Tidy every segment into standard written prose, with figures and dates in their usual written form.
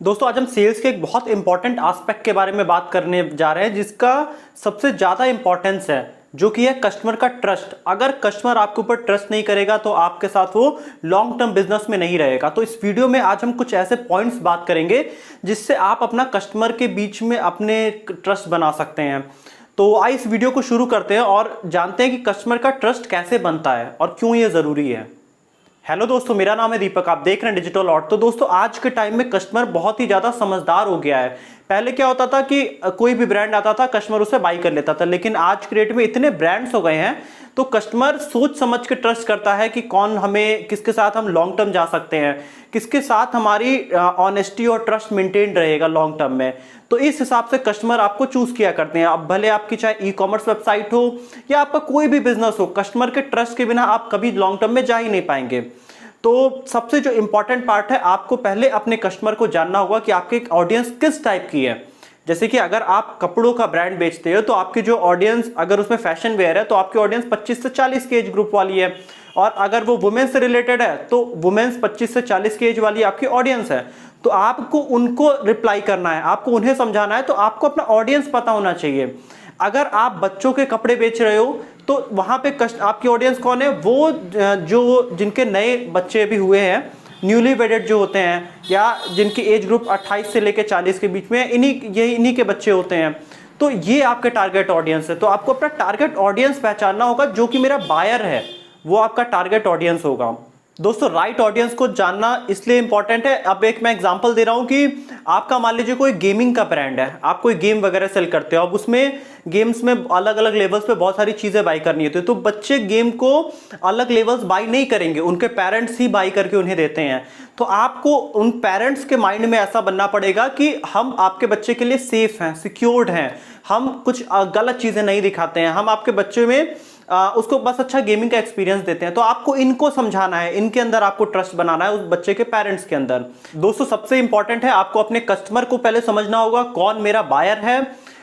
दोस्तों आज हम सेल्स के एक बहुत इंपॉर्टेंट एस्पेक्ट के बारे में बात करने जा रहे हैं जिसका सबसे ज़्यादा इंपॉर्टेंस है, जो कि है कस्टमर का ट्रस्ट। अगर कस्टमर आपके ऊपर ट्रस्ट नहीं करेगा तो आपके साथ वो लॉन्ग टर्म बिजनेस में नहीं रहेगा। तो इस वीडियो में आज हम कुछ ऐसे पॉइंट्स बात करेंगे जिससे आप अपना कस्टमर के बीच में अपने ट्रस्ट बना सकते हैं। तो आइए इस वीडियो को शुरू करते हैं और जानते हैं कि कस्टमर का ट्रस्ट कैसे बनता है और क्यों ये ज़रूरी है। हेलो दोस्तों, मेरा नाम है दीपक, आप देख रहे हैं डिजिटल ऑट। तो दोस्तों आज के टाइम में कस्टमर बहुत ही ज़्यादा समझदार हो गया है। पहले क्या होता था कि कोई भी ब्रांड आता था, कस्टमर उसे बाई कर लेता था, लेकिन आज के डेट में इतने ब्रांड्स हो गए हैं तो कस्टमर सोच समझ के ट्रस्ट करता है कि कौन हमें, किसके साथ हम लॉन्ग टर्म जा सकते हैं, किसके साथ हमारी ऑनेस्टी और ट्रस्ट मेंटेन रहेगा लॉन्ग टर्म में। तो इस हिसाब से कस्टमर आपको चूज किया करते हैं। अब भले आपकी चाहे ई कॉमर्स वेबसाइट हो या आपका कोई भी बिजनेस हो, कस्टमर के ट्रस्ट के बिना आप कभी लॉन्ग टर्म में जा ही नहीं पाएंगे। तो सबसे जो इंपॉर्टेंट पार्ट है, आपको पहले अपने कस्टमर को जानना होगा कि आपकी ऑडियंस किस टाइप की है। जैसे कि अगर आप कपड़ों का ब्रांड बेचते हो तो आपकी जो ऑडियंस, अगर उसमें फैशन वेयर है तो आपकी ऑडियंस 25 से 40 के एज ग्रुप वाली है, और अगर वो वुमेन्स से रिलेटेड है तो वुमेन्स 25 से 40 के एज वाली आपकी ऑडियंस है। तो आपको उनको रिप्लाई करना है, आपको उन्हें समझाना है, तो आपको अपना ऑडियंस पता होना चाहिए। अगर आप बच्चों के कपड़े बेच रहे हो तो वहां पे आपकी ऑडियंस कौन है? वो जो जिनके नए बच्चे भी हुए हैं, न्यूली वेडेड जो होते हैं, या जिनकी एज ग्रुप 28 से लेकर 40 के बीच में, इन्हीं के बच्चे होते हैं। तो ये आपके टारगेट ऑडियंस है। तो आपको अपना टारगेट ऑडियंस पहचानना होगा, जो कि मेरा बायर है वो आपका टारगेट ऑडियंस होगा। दोस्तों राइट ऑडियंस को जानना इसलिए इंपॉर्टेंट है। अब एक मैं एग्जांपल दे रहा हूं कि आपका मान लीजिए कोई गेमिंग का ब्रांड है, आप कोई गेम वगैरह सेल करते हो। अब उसमें गेम्स में अलग अलग लेवल्स पे बहुत सारी चीजें बाई करनी होती है, तो बच्चे गेम को अलग लेवल्स बाई नहीं करेंगे, उनके पेरेंट्स ही बाई करके उन्हें देते हैं। तो आपको उन पेरेंट्स के माइंड में ऐसा बनना पड़ेगा कि हम आपके बच्चे के लिए सेफ हैं, सिक्योर्ड हैं, हम कुछ गलत चीजें नहीं दिखाते हैं, हम आपके बच्चे में उसको बस अच्छा गेमिंग का एक्सपीरियंस देते हैं। तो आपको इनको समझाना है, इनके अंदर आपको ट्रस्ट बनाना है, उस बच्चे के पेरेंट्स के अंदर। दोस्तों सबसे इंपॉर्टेंट है, आपको अपने कस्टमर को पहले समझना होगा कौन मेरा बायर है,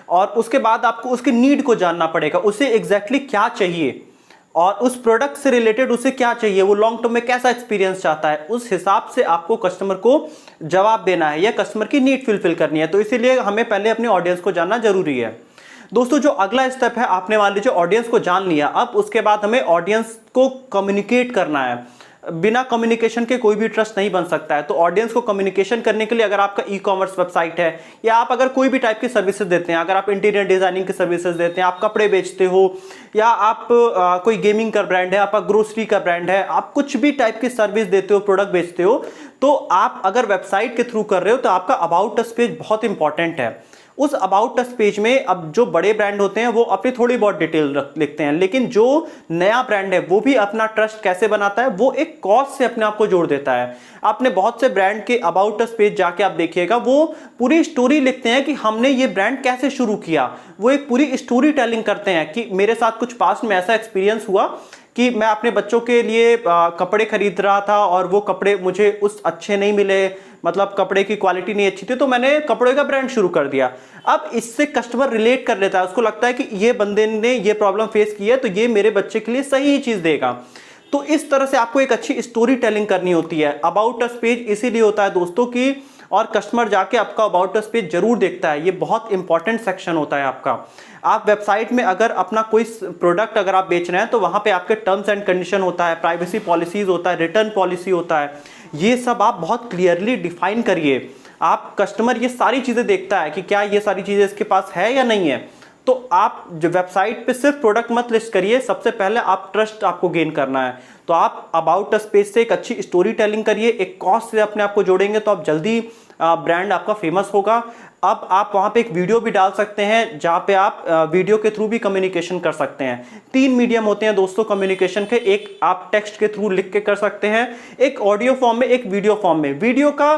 और उसके बाद आपको उसके नीड को जानना पड़ेगा, उसे एग्जैक्टली क्या चाहिए और उस प्रोडक्ट से रिलेटेड उसे क्या चाहिए, वो लॉन्ग टर्म में कैसा एक्सपीरियंस चाहता है। उस हिसाब से आपको कस्टमर को जवाब देना है या कस्टमर की नीड फुलफिल करनी है। तो इसीलिए हमें पहले अपने ऑडियंस को जानना जरूरी है। दोस्तों जो अगला स्टेप है, आपने मान लीजिए ऑडियंस को जान लिया, अब उसके बाद हमें ऑडियंस को कम्युनिकेट करना है। बिना कम्युनिकेशन के कोई भी ट्रस्ट नहीं बन सकता है। तो ऑडियंस को कम्युनिकेशन करने के लिए, अगर आपका ई कॉमर्स वेबसाइट है या आप अगर कोई भी टाइप की सर्विसेज देते हैं, अगर आप इंटीरियर डिजाइनिंग की सर्विसेज देते हैं, आप कपड़े बेचते हो, या आप कोई गेमिंग का ब्रांड है, आपका ग्रोसरी का ब्रांड है, आप कुछ भी टाइप की सर्विस देते हो, प्रोडक्ट बेचते हो, तो आप अगर वेबसाइट के थ्रू कर रहे हो तो आपका अबाउट अस पेज बहुत इंपॉर्टेंट है। उस अबाउट अस पेज में अब जो बड़े ब्रांड होते हैं वो अपनी थोड़ी बहुत डिटेल लिखते हैं, लेकिन जो नया ब्रांड है वो भी अपना ट्रस्ट कैसे बनाता है, वो एक कॉज से अपने आप को जोड़ देता है। आपने बहुत से ब्रांड के अबाउट अस पेज जाके आप देखिएगा, वो पूरी स्टोरी लिखते हैं कि हमने ये ब्रांड कैसे शुरू किया। वो एक पूरी स्टोरी टेलिंग करते हैं कि मेरे साथ कुछ पास्ट में ऐसा एक्सपीरियंस हुआ कि मैं अपने बच्चों के लिए कपड़े खरीद रहा था और वो कपड़े मुझे उस अच्छे नहीं मिले, मतलब कपड़े की क्वालिटी नहीं अच्छी थी, तो मैंने कपड़े का ब्रांड शुरू कर दिया। अब इससे कस्टमर रिलेट कर लेता है, उसको लगता है कि ये बंदे ने ये प्रॉब्लम फेस की है तो ये मेरे बच्चे के लिए सही चीज देगा। तो इस तरह से आपको एक अच्छी स्टोरी टेलिंग करनी होती है। अबाउट अस पेज इसीलिए होता है दोस्तों कि, और कस्टमर जाके आपका अबाउट अस पेज जरूर देखता है, ये बहुत इंपॉर्टेंट सेक्शन होता है आपका। आप वेबसाइट में अगर अपना कोई प्रोडक्ट अगर आप बेच रहे हैं तो वहां पे आपके टर्म्स एंड कंडीशन होता है, प्राइवेसी पॉलिसीज होता है, रिटर्न पॉलिसी होता है, ये सब आप बहुत क्लियरली डिफाइन करिए। आप कस्टमर ये सारी चीजें देखता है कि क्या ये सारी चीजें इसके पास है या नहीं है। तो आप जो वेबसाइट पे सिर्फ प्रोडक्ट मत लिस्ट करिए, सबसे पहले आप ट्रस्ट आपको गेन करना है। तो आप अबाउट अस पेज से एक अच्छी स्टोरी टेलिंग करिए, एक कॉस्ट से अपने आप को जोड़ेंगे तो आप जल्दी ब्रांड आपका फेमस होगा। अब आप वहां पे एक वीडियो भी डाल सकते हैं जहां पे आप वीडियो के थ्रू भी कम्युनिकेशन कर सकते हैं। 3 मीडियम होते हैं दोस्तों कम्युनिकेशन के, एक आप टेक्स्ट के थ्रू लिख के कर सकते हैं, एक ऑडियो फॉर्म में, एक वीडियो फॉर्म में। वीडियो का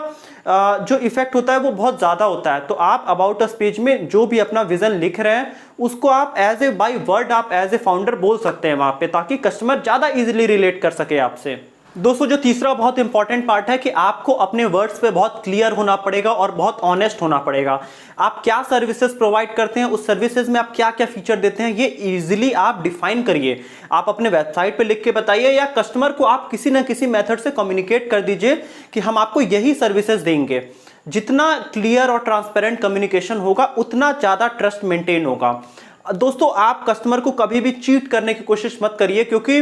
जो इफेक्ट होता है वो बहुत ज्यादा होता है। तो आप अबाउट अस पेज में जो भी अपना विजन लिख रहे हैं उसको आप एज ए बाय वर्ड, आप एज ए फाउंडर बोल सकते हैं वहां पे, ताकि कस्टमर ज्यादा इजीली रिलेट कर सके आपसे। दोस्तों जो तीसरा बहुत इंपॉर्टेंट पार्ट है कि आपको अपने वर्ड्स पे बहुत क्लियर होना पड़ेगा और बहुत ऑनेस्ट होना पड़ेगा। आप क्या सर्विसेज प्रोवाइड करते हैं, उस सर्विसेज में आप क्या क्या फीचर देते हैं, ये इजीली आप डिफाइन करिए। आप अपने वेबसाइट पे लिख के बताइए, या कस्टमर को आप किसी ना किसी मेथड से कम्युनिकेट कर दीजिए कि हम आपको यही सर्विसेज देंगे। जितना क्लियर और ट्रांसपेरेंट कम्युनिकेशन होगा उतना ज़्यादा ट्रस्ट मेंटेन होगा। दोस्तों, आप कस्टमर को कभी भी चीट करने की कोशिश मत करिए, क्योंकि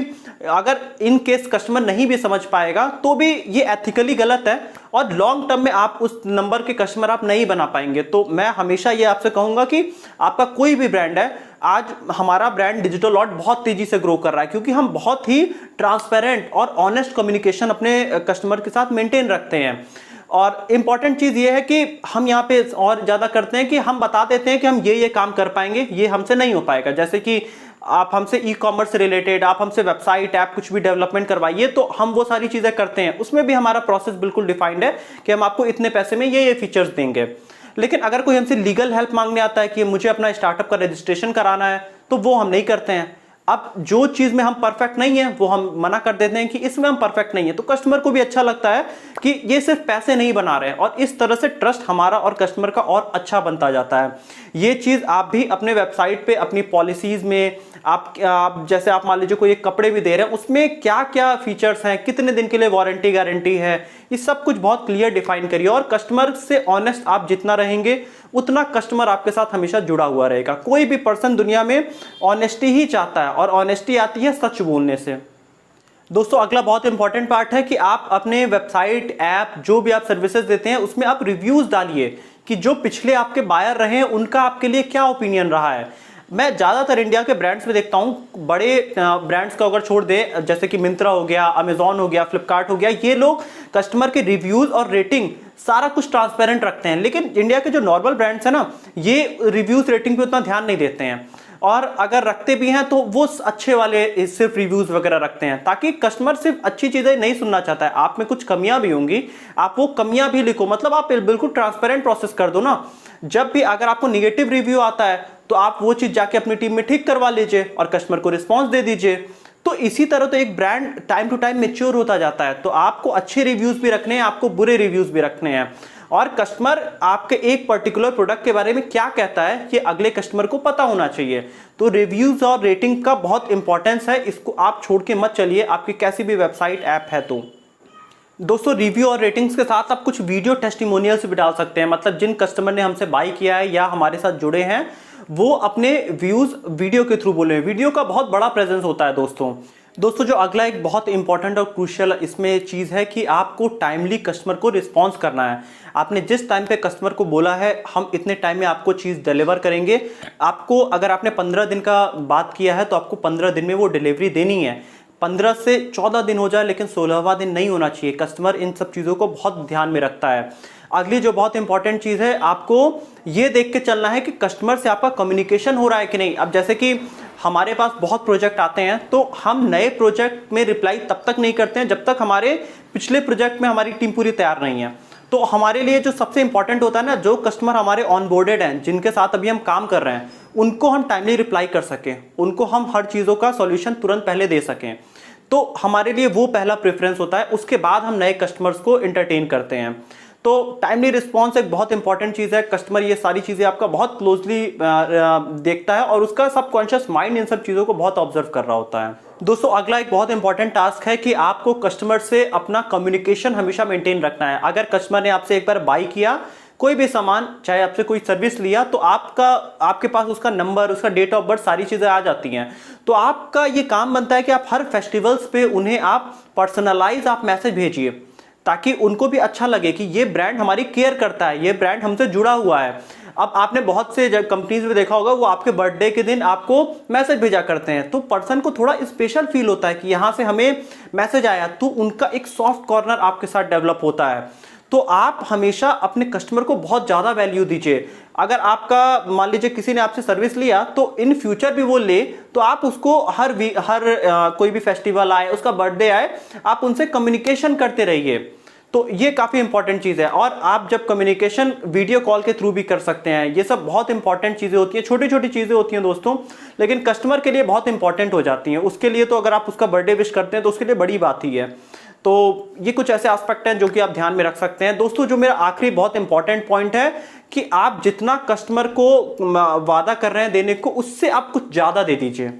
अगर इन केस कस्टमर नहीं भी समझ पाएगा तो भी ये एथिकली गलत है और लॉन्ग टर्म में आप उस नंबर के कस्टमर आप नहीं बना पाएंगे। तो मैं हमेशा ये आपसे कहूंगा कि आपका कोई भी ब्रांड है, आज हमारा ब्रांड डिजिटल लॉट बहुत तेजी से ग्रो कर रहा है क्योंकि हम बहुत ही ट्रांसपेरेंट और ऑनेस्ट कम्युनिकेशन अपने कस्टमर के साथ मेंटेन रखते हैं। और इंपॉर्टेंट चीज ये है कि हम यहाँ पे और ज्यादा करते हैं कि हम बता देते हैं कि हम ये काम कर पाएंगे, ये हमसे नहीं हो पाएगा। जैसे कि आप हमसे ई कॉमर्स से रिलेटेड, आप हमसे वेबसाइट ऐप कुछ भी डेवलपमेंट करवाइए, तो हम वो सारी चीजें करते हैं। उसमें भी हमारा प्रोसेस बिल्कुल डिफाइंड है कि हम आपको इतने पैसे में ये फीचर्स देंगे। लेकिन अगर कोई हमसे लीगल हेल्प मांगने आता है कि मुझे अपना स्टार्टअप का रजिस्ट्रेशन कराना है, तो वो हम नहीं करते हैं। अब जो चीज में हम परफेक्ट नहीं है वो हम मना कर देते हैं कि इसमें हम परफेक्ट नहीं है, तो कस्टमर को भी अच्छा लगता है कि ये सिर्फ पैसे नहीं बना रहे हैं, और इस तरह से ट्रस्ट हमारा और कस्टमर का और अच्छा बनता जाता है। ये चीज आप भी अपने वेबसाइट पे अपनी पॉलिसीज में आप जैसे आप मान लीजिए कोई एक कपड़े भी दे रहे हैं, उसमें क्या क्या फीचर्स हैं, कितने दिन के लिए वारंटी गारंटी है, ये सब कुछ बहुत क्लियर डिफाइन करिए। और कस्टमर से ऑनेस्ट आप जितना रहेंगे उतना कस्टमर आपके साथ हमेशा जुड़ा हुआ रहेगा। कोई भी पर्सन दुनिया में ऑनेस्टी ही चाहता है और ऑनेस्टी आती है सच बोलने से। दोस्तों, अगला बहुत इंपॉर्टेंट पार्ट है कि आप अपने वेबसाइट, ऐप, जो भी आप सर्विसेज देते हैं उसमें आप रिव्यूज डालिए कि जो पिछले आपके बायर रहे हैं उनका आपके लिए क्या ओपिनियन रहा है। मैं ज़्यादातर इंडिया के ब्रांड्स में देखता हूँ, बड़े ब्रांड्स को अगर छोड़ दे, जैसे कि मिंत्रा हो गया, अमेजॉन हो गया, फ्लिपकार्ट हो गया, ये लोग कस्टमर के रिव्यूज़ और रेटिंग सारा कुछ ट्रांसपेरेंट रखते हैं। लेकिन इंडिया के जो नॉर्मल ब्रांड्स हैं ना, ये रिव्यूज़ रेटिंग पे उतना ध्यान नहीं देते हैं, और अगर रखते भी हैं तो वो अच्छे वाले सिर्फ रिव्यूज़ वगैरह रखते हैं, ताकि कस्टमर सिर्फ अच्छी चीज़ें नहीं सुनना चाहता है। आप में कुछ कमियां भी होंगी, आप वो कमियां भी लिखो, मतलब आप बिल्कुल ट्रांसपेरेंट प्रोसेस कर दो ना। जब भी अगर आपको निगेटिव रिव्यू आता है तो आप वो चीज़ जाके अपनी टीम में ठीक करवा लीजिए और कस्टमर को रिस्पॉन्स दे दीजिए। तो इसी तरह तो एक brand time to time mature होता जाता है। तो आपको अच्छे रिव्यूज़ भी रखने हैं, आपको बुरे रिव्यूज़ भी रखने हैं, और कस्टमर आपके एक पर्टिकुलर प्रोडक्ट के बारे में क्या कहता है ये अगले कस्टमर को पता होना चाहिए। तो रिव्यूज और रेटिंग का बहुत इंपॉर्टेंस है, इसको आप छोड़ के मत चलिए, आपकी कैसी भी वेबसाइट ऐप है। तो दोस्तों, रिव्यू और रेटिंग्स के साथ आप कुछ वीडियो टेस्टिमोनियल्स भी डाल सकते हैं, मतलब जिन कस्टमर ने हमसे बाय किया है या हमारे साथ जुड़े हैं वो अपने व्यूज वीडियो के थ्रू बोले। वीडियो का बहुत बड़ा प्रेजेंस होता है दोस्तों, जो अगला एक बहुत इंपॉर्टेंट और क्रूशियल इसमें चीज़ है कि आपको टाइमली कस्टमर को रिस्पॉन्स करना है। आपने जिस टाइम पे कस्टमर को बोला है हम इतने टाइम में आपको चीज़ डिलीवर करेंगे, आपको अगर आपने 15 दिन का बात किया है तो आपको 15 दिन में वो डिलीवरी देनी है। 15 से 14 दिन हो जाए लेकिन 16वां दिन नहीं होना चाहिए। कस्टमर इन सब चीज़ों को बहुत ध्यान में रखता है। अगली जो बहुत इंपॉर्टेंट चीज़ है, आपको ये देख के चलना है कि कस्टमर से आपका कम्युनिकेशन हो रहा है कि नहीं। अब जैसे कि हमारे पास बहुत प्रोजेक्ट आते हैं तो हम नए प्रोजेक्ट में रिप्लाई तब तक नहीं करते हैं जब तक हमारे पिछले प्रोजेक्ट में हमारी टीम पूरी तैयार नहीं है। तो हमारे लिए जो सबसे इंपॉर्टेंट होता है ना, जो कस्टमर हमारे ऑनबोर्डेड हैं, जिनके साथ अभी हम काम कर रहे हैं, उनको हम टाइमली रिप्लाई कर सकें, उनको हम हर चीज़ों का सॉल्यूशन तुरंत पहले दे सकें। तो हमारे लिए वो पहला प्रेफरेंस होता है, उसके बाद हम नए कस्टमर्स को एंटरटेन करते हैं। तो टाइमली रिस्पॉन्स एक बहुत इंपॉर्टेंट चीज़ है। कस्टमर ये सारी चीज़ें आपका बहुत क्लोजली देखता है और उसका सबकॉन्शियस माइंड इन सब चीज़ों को बहुत ऑब्जर्व कर रहा होता है। दोस्तों, अगला एक बहुत इंपॉर्टेंट टास्क है कि आपको कस्टमर से अपना कम्युनिकेशन हमेशा मेंटेन रखना है। अगर कस्टमर ने आपसे एक बार बाय किया कोई भी सामान, चाहे आपसे कोई सर्विस लिया, तो आपके पास उसका नंबर, उसका डेट ऑफ बर्थ, सारी चीज़ें आ जाती हैं। तो आपका ये काम बनता है कि आप हर फेस्टिवल्स पे उन्हें आप पर्सनलाइज आप मैसेज भेजिए, ताकि उनको भी अच्छा लगे कि ये ब्रांड हमारी केयर करता है, ये ब्रांड हमसे जुड़ा हुआ है। अब आपने बहुत से कंपनीज में देखा होगा, वो आपके बर्थडे के दिन आपको मैसेज भेजा करते हैं, तो पर्सन को थोड़ा स्पेशल फील होता है कि यहाँ से हमें मैसेज आया, तो उनका एक सॉफ्ट कॉर्नर आपके साथ डेवलप होता है। तो आप हमेशा अपने कस्टमर को बहुत ज़्यादा वैल्यू दीजिए। अगर आपका मान लीजिए किसी ने आपसे सर्विस लिया तो इन फ्यूचर भी वो ले, तो आप उसको हर कोई भी फेस्टिवल आए, उसका बर्थडे आए, आप उनसे कम्युनिकेशन करते रहिए। तो ये काफ़ी इंपॉर्टेंट चीज़ है। और आप जब कम्युनिकेशन वीडियो कॉल के थ्रू भी कर सकते हैं, ये सब बहुत इंपॉर्टेंट चीज़ें होती हैं। छोटी छोटी चीज़ें होती हैं दोस्तों, लेकिन कस्टमर के लिए बहुत इंपॉर्टेंट हो जाती हैं। उसके लिए तो अगर आप उसका बर्थडे विश करते हैं तो उसके लिए बड़ी बात ही है। तो ये कुछ ऐसे एस्पेक्ट हैं जो कि आप ध्यान में रख सकते हैं। दोस्तों, जो मेरा आखिरी बहुत इंपॉर्टेंट पॉइंट है कि आप जितना कस्टमर को वादा कर रहे हैं देने को, उससे आप कुछ ज़्यादा दे दीजिए।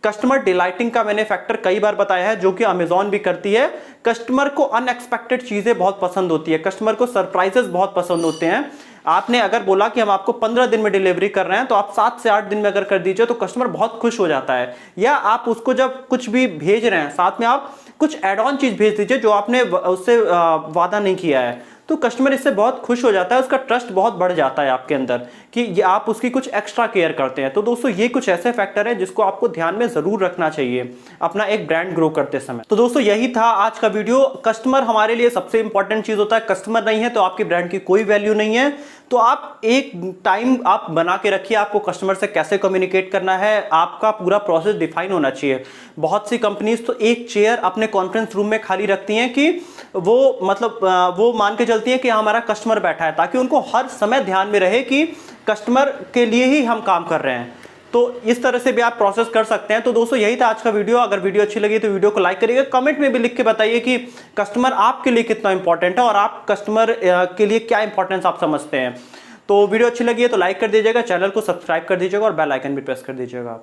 कस्टमर डिलाइटिंग का मैंने फैक्टर कई बार बताया है, जो कि अमेजॉन भी करती है। कस्टमर को अनएक्सपेक्टेड चीजें बहुत पसंद होती है, कस्टमर को सरप्राइजेस बहुत पसंद होते हैं। आपने अगर बोला कि हम आपको 15 दिन में डिलीवरी कर रहे हैं, तो आप 7 से 8 दिन में अगर कर दीजिए तो कस्टमर बहुत खुश हो जाता है। या आप उसको जब कुछ भी भेज रहे हैं, साथ में आप कुछ एड ऑन चीज भेज दीजिए जो आपने उससे वादा नहीं किया है, तो कस्टमर इससे बहुत खुश हो जाता है, उसका ट्रस्ट बहुत बढ़ जाता है आपके अंदर कि ये आप उसकी कुछ एक्स्ट्रा केयर करते हैं। तो दोस्तों ये कुछ ऐसे फैक्टर हैं जिसको आपको ध्यान में जरूर रखना चाहिए अपना एक ब्रांड ग्रो करते समय। तो दोस्तों यही था आज का वीडियो। कस्टमर हमारे लिए सबसे इंपॉर्टेंट चीज होता है, कस्टमर नहीं है तो आपकी ब्रांड की कोई वैल्यू नहीं है। तो आप एक टाइम आप बना के रखिए, आपको कस्टमर से कैसे कम्युनिकेट करना है, आपका पूरा प्रोसेस डिफाइन होना चाहिए। बहुत सी कंपनीज तो एक चेयर अपने कॉन्फ्रेंस रूम में खाली रखती हैं कि वो मतलब वो मान के चलती है कि हमारा कस्टमर बैठा है, ताकि उनको हर समय ध्यान में रहे कि कस्टमर के लिए ही हम काम कर रहे हैं। तो इस तरह से भी आप प्रोसेस कर सकते हैं। तो दोस्तों यही था आज का वीडियो। अगर वीडियो अच्छी लगी तो वीडियो को लाइक करिएगा, कमेंट में भी लिख के बताइए कि कस्टमर आपके लिए कितना इंपॉर्टेंट है और आप कस्टमर के लिए क्या इंपॉर्टेंस आप समझते हैं। तो वीडियो अच्छी लगी है तो लाइक कर दीजिएगा, चैनल को सब्सक्राइब कर दीजिएगा और बेल आइकन भी प्रेस कर दीजिएगा।